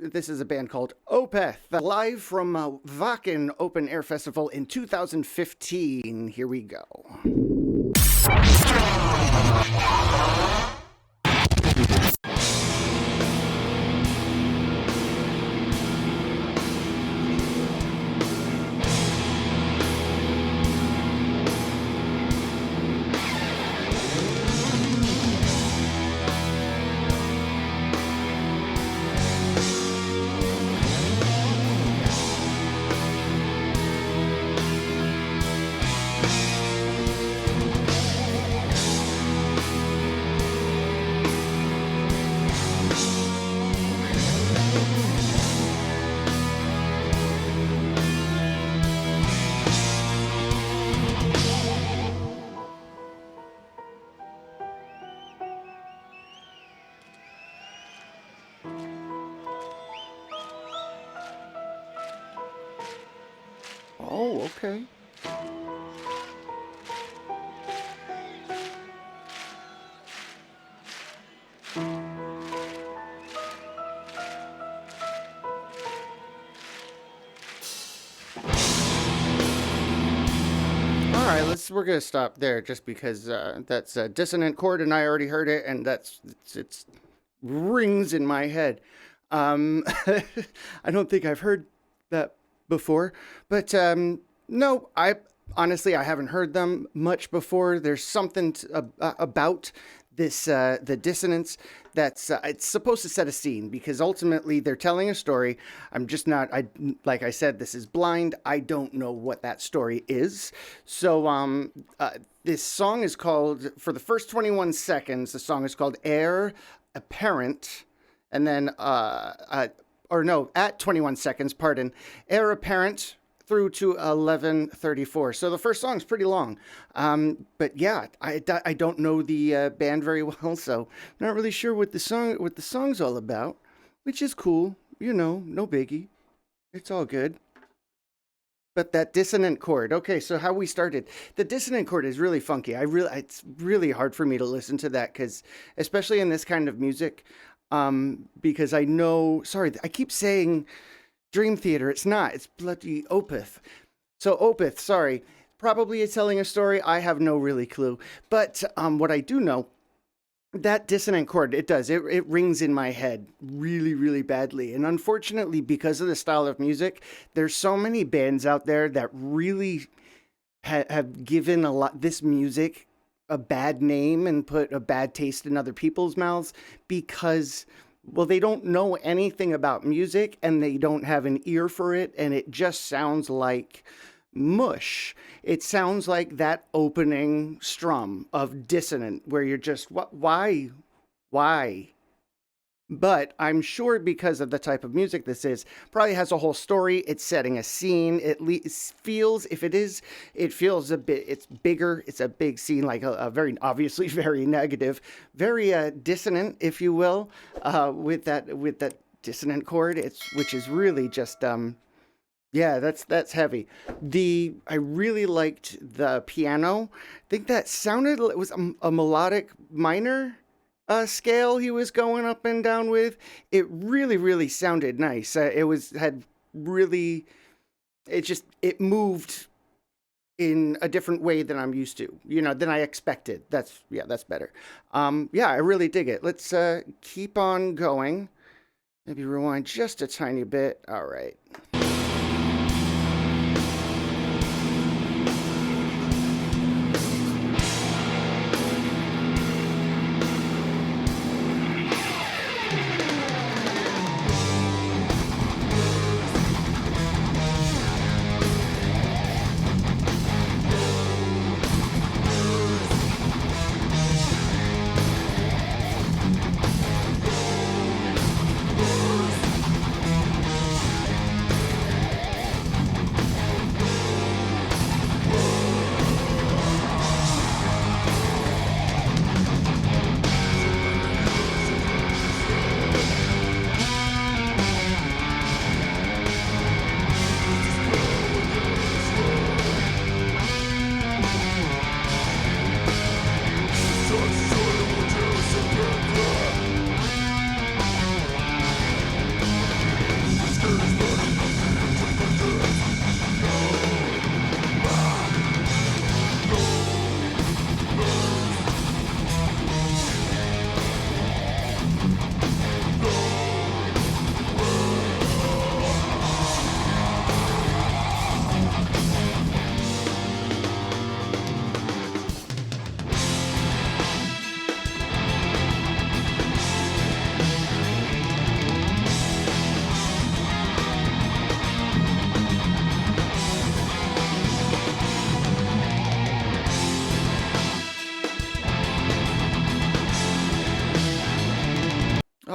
This is a band called Opeth, live from Wacken Open Air Festival in 2015. Here we go. Oh, okay. All right, we're gonna stop there just because that's a dissonant chord and I already heard it and it's rings in my head. I don't think I've heard that before, but no, I honestly I haven't heard them much before. There's something about this the dissonance that's it's supposed to set a scene because ultimately they're telling a story. I'm just not like I said, this is blind. I don't know what that story is. So this song is called, for the first 21 seconds, the song is called Heir Apparent, and then at 21 seconds, pardon, Heir Apparent through to 11:34. So the first song's pretty long. But yeah, I don't know the band very well, so not really sure what the song's all about, which is cool. You know, no biggie. It's all good. But that dissonant chord. Okay, so how we started. The dissonant chord is really funky. It's really hard for me to listen to that because, especially in this kind of music, because I know. Sorry, I keep saying Dream Theater. It's not. It's bloody Opeth. So Opeth, sorry. Probably it's telling a story. I have no really clue. But what I do know, that dissonant chord, it does. It rings in my head really, really badly. And unfortunately, because of the style of music, there's so many bands out there that really have given this music a bad name and put a bad taste in other people's mouths because, well, they don't know anything about music and they don't have an ear for it, and it just sounds like mush. It sounds like that opening strum of dissonant where you're just, what, why? But I'm sure because of the type of music this is, probably has a whole story. It's setting a scene. It feels, if it is, it feels a bit, it's bigger. It's a big scene, like a very, obviously very negative, very dissonant, if you will, with that dissonant chord. Which is really just, yeah, that's heavy. I really liked the piano. I think that it was a melodic minor scale he was going up and down with. It really, really sounded nice. It moved in a different way than I'm used to, than I expected. That's better. I really dig it. Let's keep on going. Maybe rewind just a tiny bit. All right.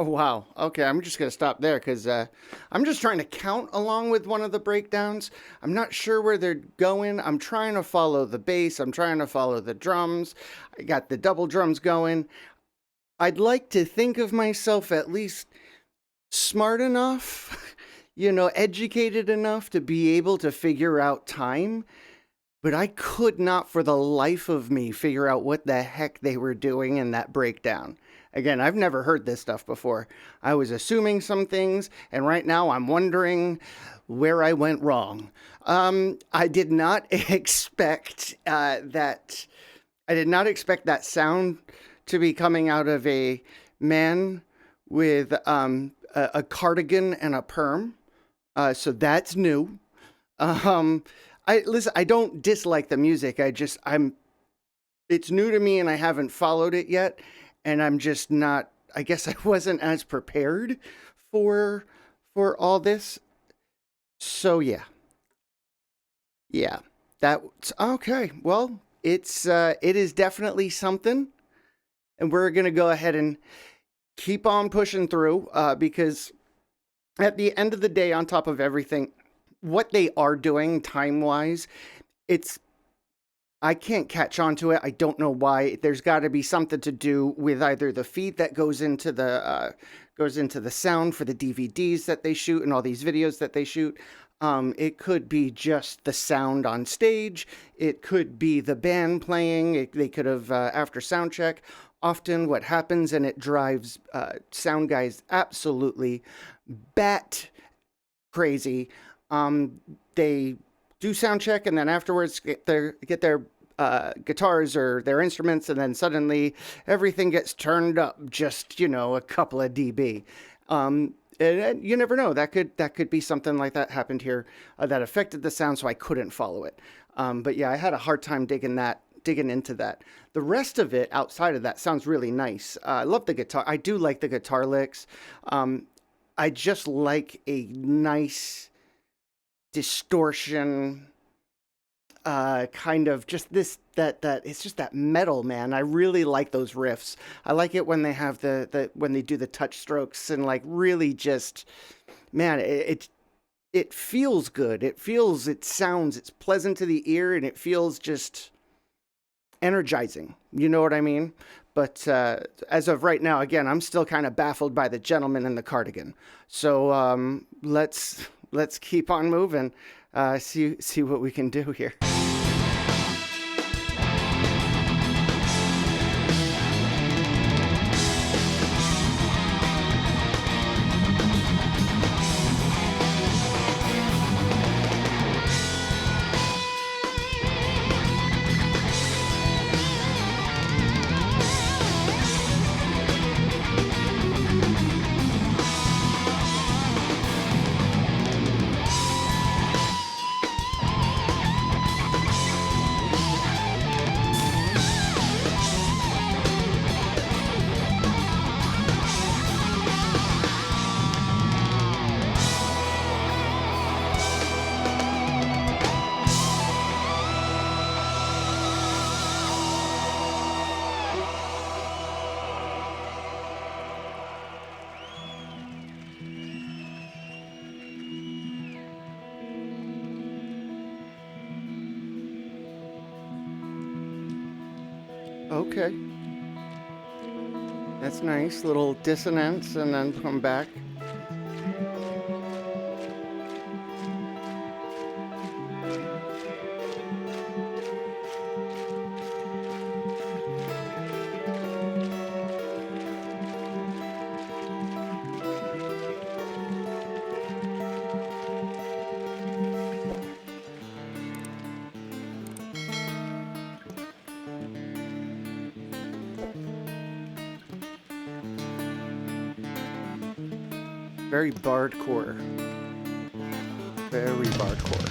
Oh, wow. Okay, I'm just going to stop there because I'm just trying to count along with one of the breakdowns. I'm not sure where they're going. I'm trying to follow the bass, I'm trying to follow the drums. I got the double drums going. I'd like to think of myself at least smart enough, educated enough to be able to figure out time. But I could not for the life of me figure out what the heck they were doing in that breakdown. Again, I've never heard this stuff before. I was assuming some things, and right now I'm wondering where I went wrong. I did not expect that. I did not expect that sound to be coming out of a man with a cardigan and a perm. So that's new. I don't dislike the music. It's new to me and I haven't followed it yet. And I'm just not, I guess I wasn't as prepared for, all this. So yeah, that's okay. Well, it is definitely something. And we're going to go ahead and keep on pushing through, because at the end of the day, on top of everything, what they are doing time-wise, I can't catch on to it. I don't know why. There's got to be something to do with either the feed that goes into the sound for the DVDs that they shoot and all these videos that they shoot. It could be just the sound on stage. It could be the band playing. They could have, after sound check, often what happens, and it drives sound guys absolutely bat crazy. They do sound check and then afterwards get their guitars or their instruments, and then suddenly everything gets turned up just, a couple of dB. And you never know. That could be something like that happened here that affected the sound, so I couldn't follow it. But yeah, I had a hard time digging into that. The rest of it outside of that sounds really nice. I love the guitar. I do like the guitar licks. I just like a nice distortion, kind of just that it's just that metal, man. I really like those riffs. I like it when they have when they do the touch strokes and like really just, man, it feels good. It's pleasant to the ear, and it feels just energizing. You know what I mean? But as of right now, again, I'm still kind of baffled by the gentleman in the cardigan. So let's keep on moving. See what we can do here. Okay. That's nice. Little dissonance and then come back. Very bardcore. Very bardcore.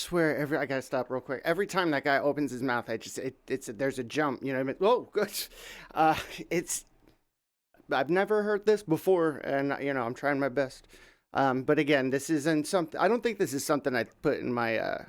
swear, I gotta stop real quick. Every time that guy opens his mouth, it's there's a jump. You know what I mean? Oh, good. It's I've never heard this before, and I'm trying my best. But again, this isn't something. I don't think this is something I put in my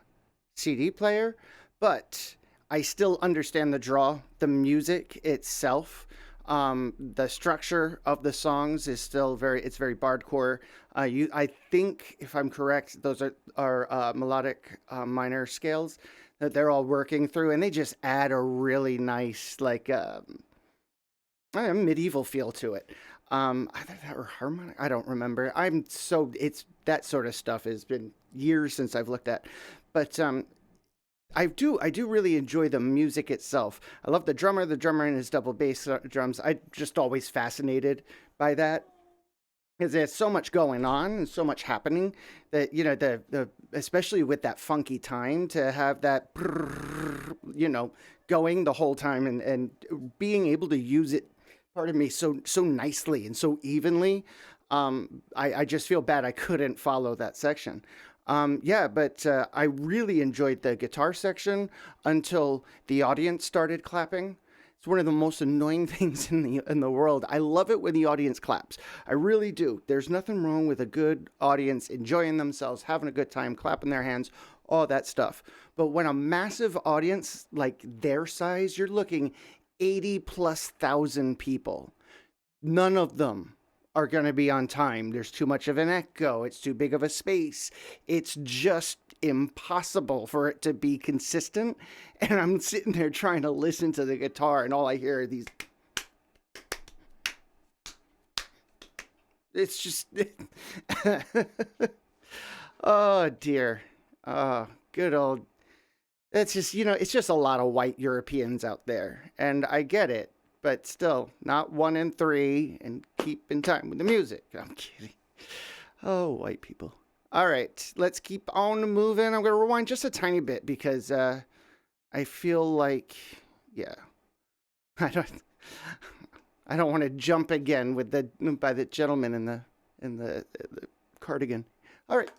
CD player, but I still understand the draw. The music itself, the structure of the songs is still it's very bardcore. I think, if I'm correct, those are melodic minor scales that they're all working through, and they just add a really nice, like, medieval feel to it. Either that or harmonic. I don't remember. It's that sort of stuff has been years since I've looked at, but I do really enjoy the music itself. I love the drummer and his double bass drums. I just always fascinated by that because there's so much going on and so much happening that the especially with that funky time, to have that going the whole time, and being able to use it, pardon me, so nicely and so evenly. I just feel bad I couldn't follow that section. But I really enjoyed the guitar section until the audience started clapping. It's one of the most annoying things in the world. I love it when the audience claps. I really do. There's nothing wrong with a good audience enjoying themselves, having a good time, clapping their hands, all that stuff. But when a massive audience like their size, you're looking 80,000+ people, none of them are going to be on time. There's too much of an echo. It's too big of a space. It's just impossible for it to be consistent. And I'm sitting there trying to listen to the guitar, and all I hear are these. It's just. Oh, dear. Oh, good old. It's just, it's just a lot of white Europeans out there. And I get it. But still, not 1 in 3, and keep in time with the music. I'm kidding. Oh, white people. All right, let's keep on moving. I'm going to rewind just a tiny bit because I feel like, I don't want to jump again by the gentleman in the cardigan. All right.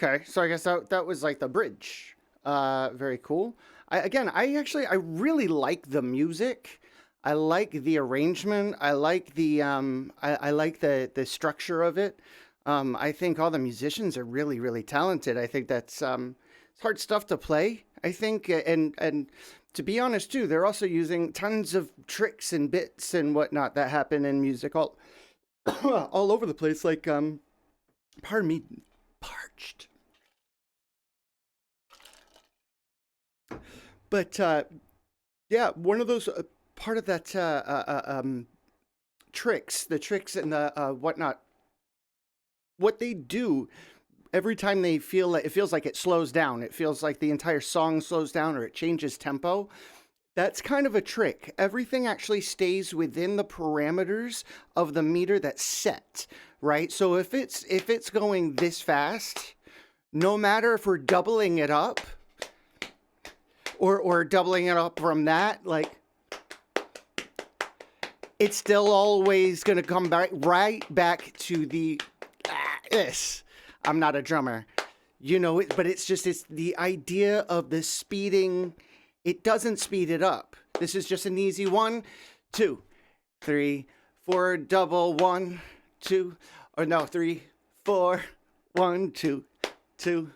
Okay, so I guess that was like the bridge. Very cool. I really like the music. I like the arrangement. I like the structure of it. I think all the musicians are really talented. I think that's it's hard stuff to play. I think, and to be honest too, they're also using tons of tricks and bits and whatnot that happen in music all all over the place. Like pardon me, parched. But yeah, one of those part of that tricks, the tricks and the whatnot, what they do every time they feel like it feels like it slows down, it feels like the entire song slows down or it changes tempo. That's kind of a trick. Everything actually stays within the parameters of the meter that's set, right? So if it's going this fast, no matter if we're doubling it up or doubling it up from that, like it's still always going to come back right back to the this. I'm not a drummer, but it's the idea of the speeding. It doesn't speed it up. This is just an easy 1, 2, 3, 4, double 1, 2, or no, 3, 4, 1, 2, 2,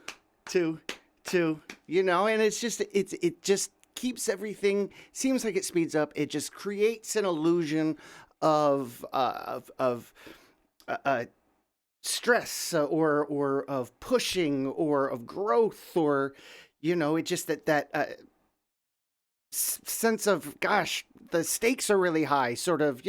2, 2. And it just keeps everything. Seems like it speeds up. It just creates an illusion of stress or of pushing or of growth or it just that sense of gosh, the stakes are really high, sort of,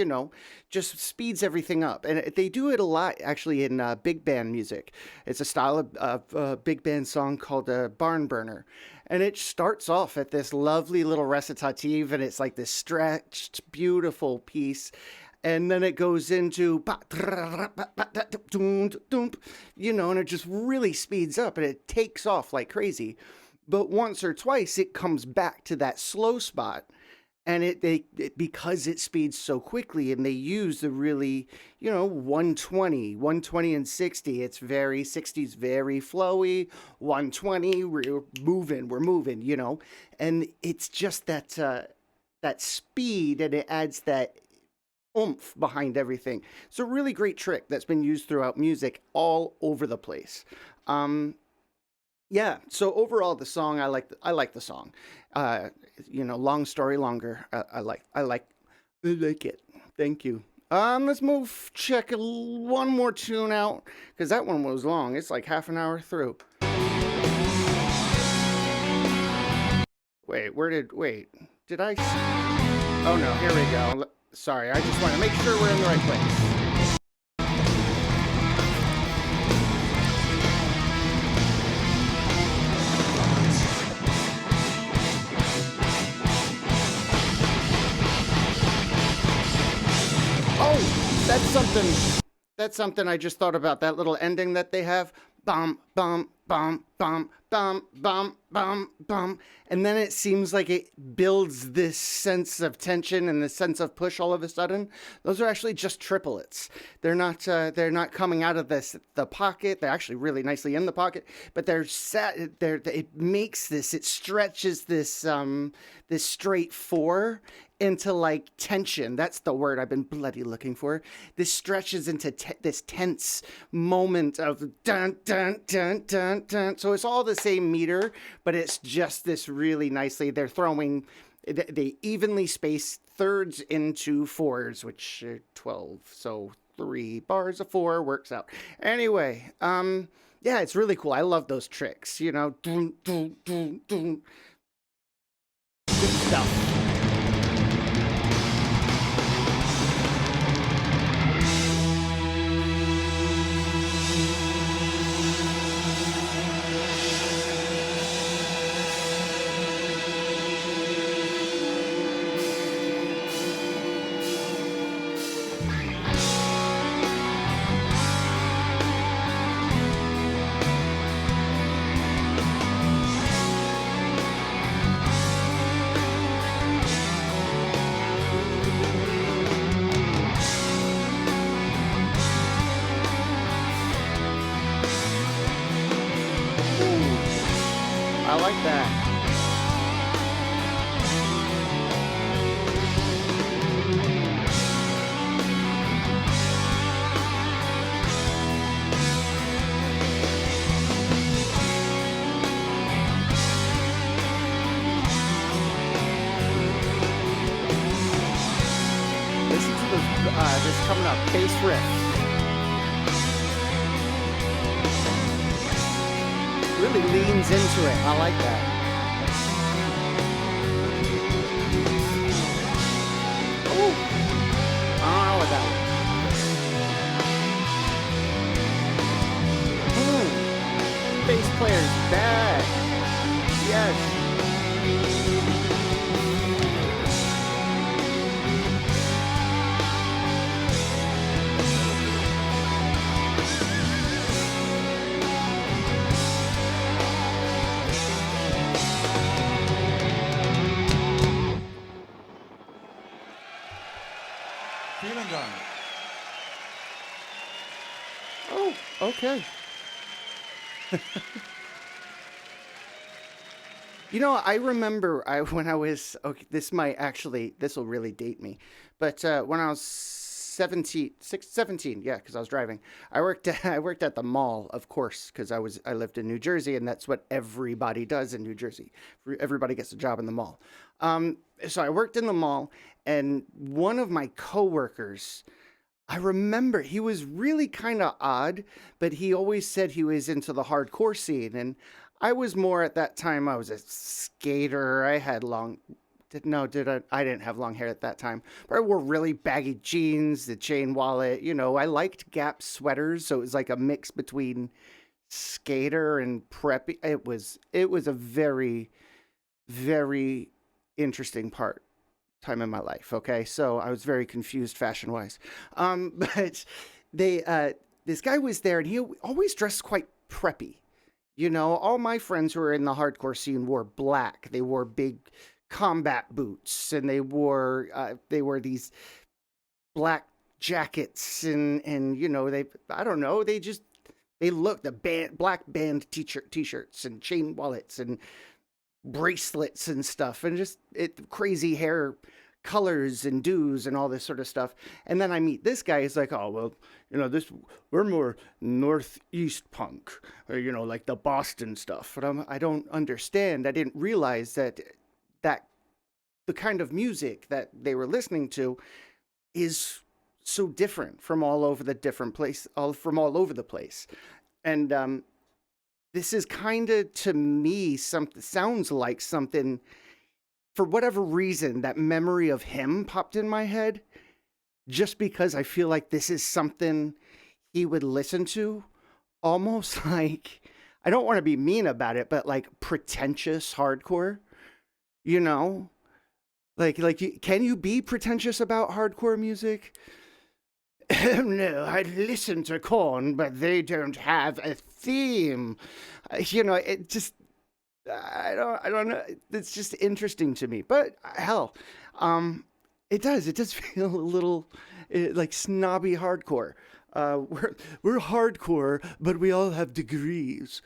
just speeds everything up. And they do it a lot actually in big band music. It's a style of big band song called Barn Burner. And it starts off at this lovely little recitative, and it's like this stretched, beautiful piece. And then it goes into, and it just really speeds up and it takes off like crazy. But once or twice, it comes back to that slow spot. And because it speeds so quickly, and they use the really, 120 and 60. It's very 60s, very flowy. 120, we're moving, and it's just that speed, and it adds that oomph behind everything. It's a really great trick that's been used throughout music all over the place. Yeah. So overall, the song I like the song. Long story longer. I like it. Thank you. Let's check one more tune out because that one was long. It's like half an hour through. Wait, did I? Oh no, here we go. Sorry, I just want to make sure we're in the right place. Oh, that's something I just thought about. That little ending that they have. Bum, bum, bum, bum, bum, bum, bum, bum. And then it seems like it builds this sense of tension and this sense of push all of a sudden. Those are actually just triplets. They're not coming out of the pocket. They're actually really nicely in the pocket, but it makes this, it stretches this straight 4 into like tension. That's the word I've been bloody looking for. This stretches into this tense moment of dun dun dun dun dun. So it's all the same meter, but it's just this really nicely. They're throwing, they evenly spaced thirds into 4s, which are 12. So 3 bars of 4 works out. Anyway, yeah, it's really cool. I love those tricks. Dun, dun, dun, dun. Good stuff. like that. Listen to this coming up, bass riff. Really leans into it. I like that. Oh, I don't know what that was. Bass player's back. Yes. Vielen Dank. Oh, okay. You know, I remember when I was, okay, this will really date me, but when I was 17, yeah, because I was driving, I worked at the mall, of course, because I lived in New Jersey, and that's what everybody does in New Jersey. Everybody gets a job in the mall. So I worked in the mall, and one of my coworkers, I remember he was really kind of odd, but he always said he was into the hardcore scene. And I was more at that time, I was a skater. I had I didn't have long hair at that time, but I wore really baggy jeans, the chain wallet. You know, I liked Gap sweaters. So it was like a mix between skater and preppy. It was a very, very interesting time in my life. Okay. So I was very confused fashion wise. But this guy was there and he always dressed quite preppy. You know, all my friends who were in the hardcore scene wore black. They wore big combat boots and they wore these black jackets and you know, I don't know, they looked black band t-shirts and chain wallets and bracelets and stuff and just crazy hair colors and do's and all this sort of stuff. And then I meet this guy. He's like, oh, well, you know, we're more Northeast punk, or, you know, like the Boston stuff. But I don't understand. I didn't realize that the kind of music that they were listening to is so different from all over the place. And this is kind of, to me, sounds like something. For whatever reason, that memory of him popped in my head, just because I feel like this is something he would listen to, almost like, I don't want to be mean about it, but like pretentious hardcore, you know? Can you be pretentious about hardcore music? No, I listen to Korn, but they don't have a theme. You know, it just, I don't know. It's just interesting to me. But hell, it does feel a little like snobby hardcore. We're hardcore, but we all have degrees.